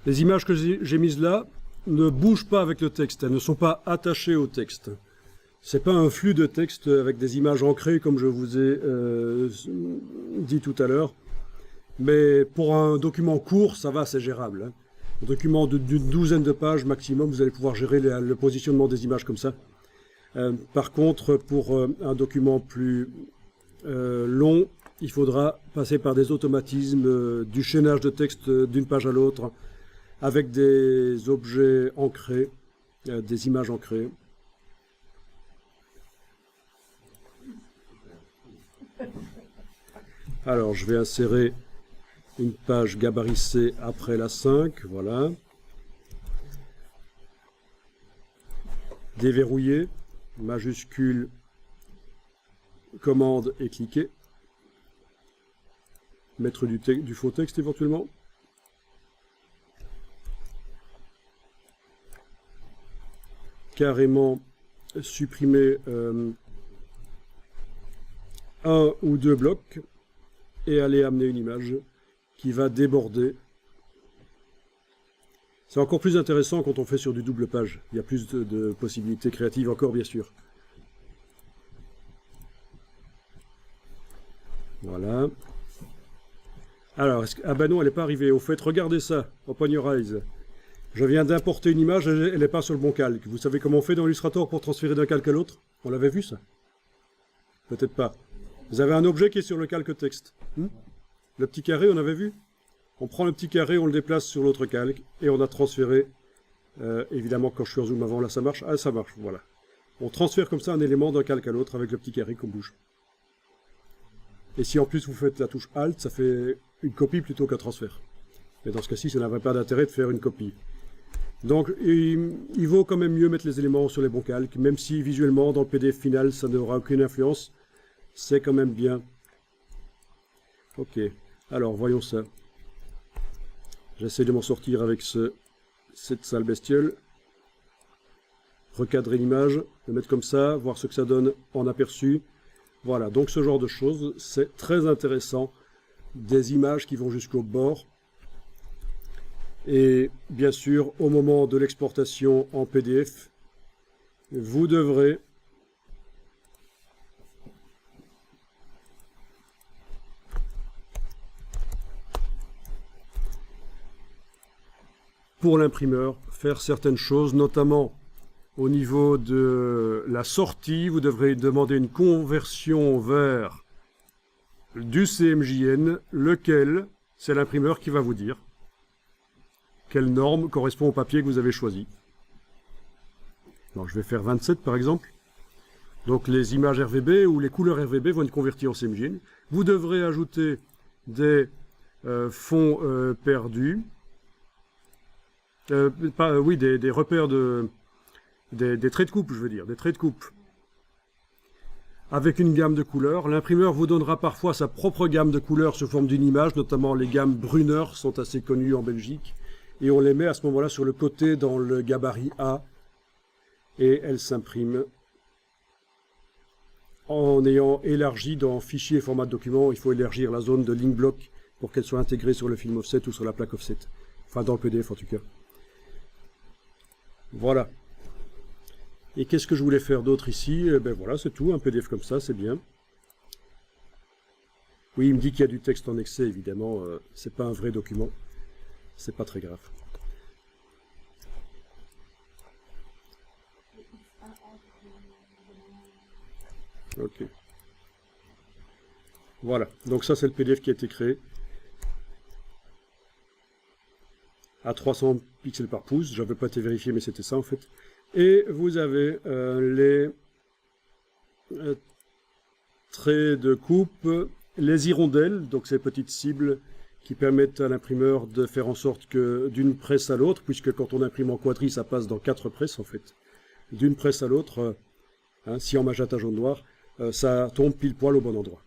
Les images que j'ai mises là ne bougent pas avec le texte, elles ne sont pas attachées au texte. C'est pas un flux de texte avec des images ancrées comme je vous ai dit tout à l'heure. Mais pour un document court, ça va, c'est gérable. Hein. Un document d'une douzaine de pages maximum, vous allez pouvoir gérer le positionnement des images comme ça. Par contre, pour un document plus long, il faudra passer par des automatismes, du chaînage de texte d'une page à l'autre, avec des objets ancrés, des images ancrées. Alors, je vais insérer une page gabarissée après la 5, voilà. Déverrouiller, majuscule, commande et cliquer. Mettre du faux texte éventuellement. Carrément supprimer un ou deux blocs et aller amener une image qui va déborder. C'est encore plus intéressant quand on fait sur du double page. Il y a plus de possibilités créatives encore, bien sûr. Voilà. Alors, ah ben non, elle n'est pas arrivée. Au fait, regardez ça, Open Your Eyes. Je viens d'importer une image, elle n'est pas sur le bon calque. Vous savez comment on fait dans Illustrator pour transférer d'un calque à l'autre? On l'avait vu, ça? Peut-être pas. Vous avez un objet qui est sur le calque texte. Le petit carré, on avait vu? On prend le petit carré, on le déplace sur l'autre calque, et on a transféré, évidemment quand je suis en zoom avant, là ça marche, ah ça marche, voilà. On transfère comme ça un élément d'un calque à l'autre avec le petit carré qu'on bouge. Et si en plus vous faites la touche Alt, ça fait une copie plutôt qu'un transfert. Mais dans ce cas-ci, ça n'aurait pas d'intérêt de faire une copie. Donc il vaut quand même mieux mettre les éléments sur les bons calques, même si visuellement dans le PDF final ça n'aura aucune influence, c'est quand même bien. Ok, alors voyons ça. J'essaie de m'en sortir avec cette sale bestiole. Recadrer l'image, le mettre comme ça, voir ce que ça donne en aperçu. Voilà, donc ce genre de choses, c'est très intéressant. Des images qui vont jusqu'au bord. Et bien sûr, au moment de l'exportation en PDF, vous devrez pour l'imprimeur, faire certaines choses, notamment au niveau de la sortie, vous devrez demander une conversion vers du CMJN, lequel, c'est l'imprimeur qui va vous dire quelle norme correspond au papier que vous avez choisi. Alors je vais faire 27 par exemple. Donc les images RVB ou les couleurs RVB vont être converties en CMJN. Vous devrez ajouter des fonds perdus. Oui, des repères des traits de coupe, je veux dire, des traits de coupe. Avec une gamme de couleurs. L'imprimeur vous donnera parfois sa propre gamme de couleurs sous forme d'une image, notamment les gammes Brunner sont assez connues en Belgique. Et on les met à ce moment-là sur le côté dans le gabarit A. Et elles s'impriment en ayant élargi dans fichier et format de document. Il faut élargir la zone de link block pour qu'elle soit intégrée sur le film offset ou sur la plaque offset. Enfin, dans le PDF en tout cas. Voilà. Et qu'est-ce que je voulais faire d'autre ici? Ben voilà, c'est tout. Un PDF comme ça, c'est bien. Oui, il me dit qu'il y a du texte en excès, évidemment. C'est pas un vrai document. C'est pas très grave. Ok. Voilà. Donc ça, c'est le PDF qui a été créé. À 300 pixels par pouce. Je n'avais pas été vérifié, mais c'était ça en fait. Et vous avez les traits de coupe, les hirondelles, donc ces petites cibles qui permettent à l'imprimeur de faire en sorte que d'une presse à l'autre, puisque quand on imprime en quadrille, ça passe dans 4 presses en fait, d'une presse à l'autre, hein, si en magenta jaune noir, ça tombe pile poil au bon endroit.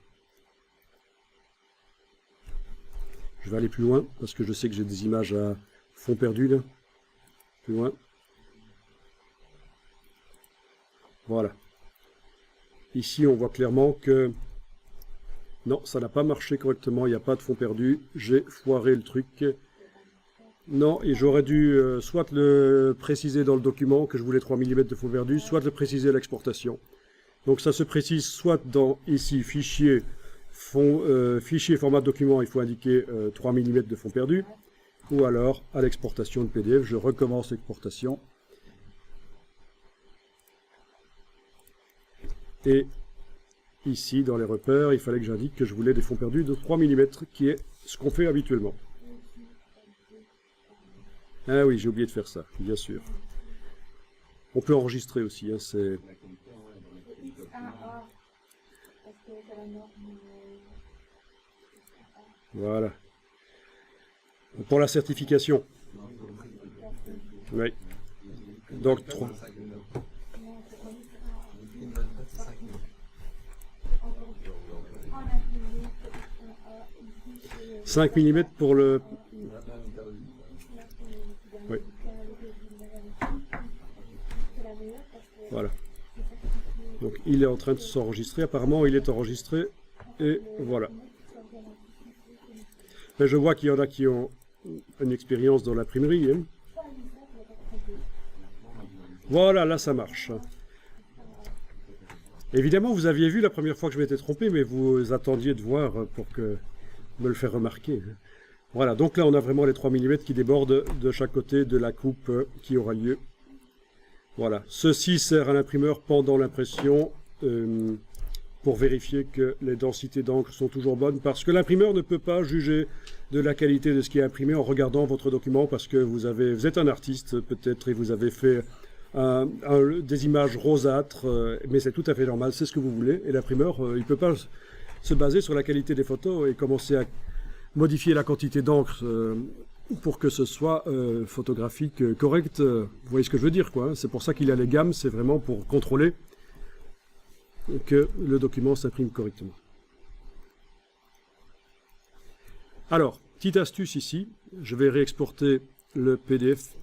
Je vais aller plus loin, parce que je sais que j'ai des images à fond perdu là. Plus loin. Voilà. Ici, on voit clairement que non, ça n'a pas marché correctement, il n'y a pas de fond perdu. J'ai foiré le truc. Non, et j'aurais dû soit le préciser dans le document que je voulais 3 mm de fond perdu, soit le préciser à l'exportation. Donc ça se précise soit dans, ici, fichier, fichier format document, il faut indiquer 3 mm de fond perdu, ou alors à l'exportation de PDF, je recommence l'exportation. Et ici, dans les repères, il fallait que j'indique que je voulais des fonds perdus de 3 mm, qui est ce qu'on fait habituellement. Ah oui, j'ai oublié de faire ça, bien sûr. On peut enregistrer aussi, hein, c'est... Voilà. Pour la certification. Oui. Donc, 3. 5 mm pour le... Oui. Voilà. Donc il est en train de s'enregistrer. Apparemment, il est enregistré. Et voilà. Mais je vois qu'il y en a qui ont une expérience dans l'imprimerie. Hein. Voilà, là ça marche. Évidemment, vous aviez vu la première fois que je m'étais trompé, mais vous attendiez de voir pour me le faire remarquer. Voilà, donc là on a vraiment les 3 mm qui débordent de chaque côté de la coupe qui aura lieu. Voilà, ceci sert à l'imprimeur pendant l'impression pour vérifier que les densités d'encre sont toujours bonnes, parce que l'imprimeur ne peut pas juger de la qualité de ce qui est imprimé en regardant votre document, parce que vous êtes un artiste peut-être et vous avez fait des images rosâtres, mais c'est tout à fait normal, c'est ce que vous voulez, et l'imprimeur il ne peut pas se baser sur la qualité des photos et commencer à modifier la quantité d'encre pour que ce soit photographique correct. Vous voyez ce que je veux dire, quoi. Hein. C'est pour ça qu'il y a les gammes, c'est vraiment pour contrôler que le document s'imprime correctement. Alors, petite astuce ici, je vais réexporter le PDF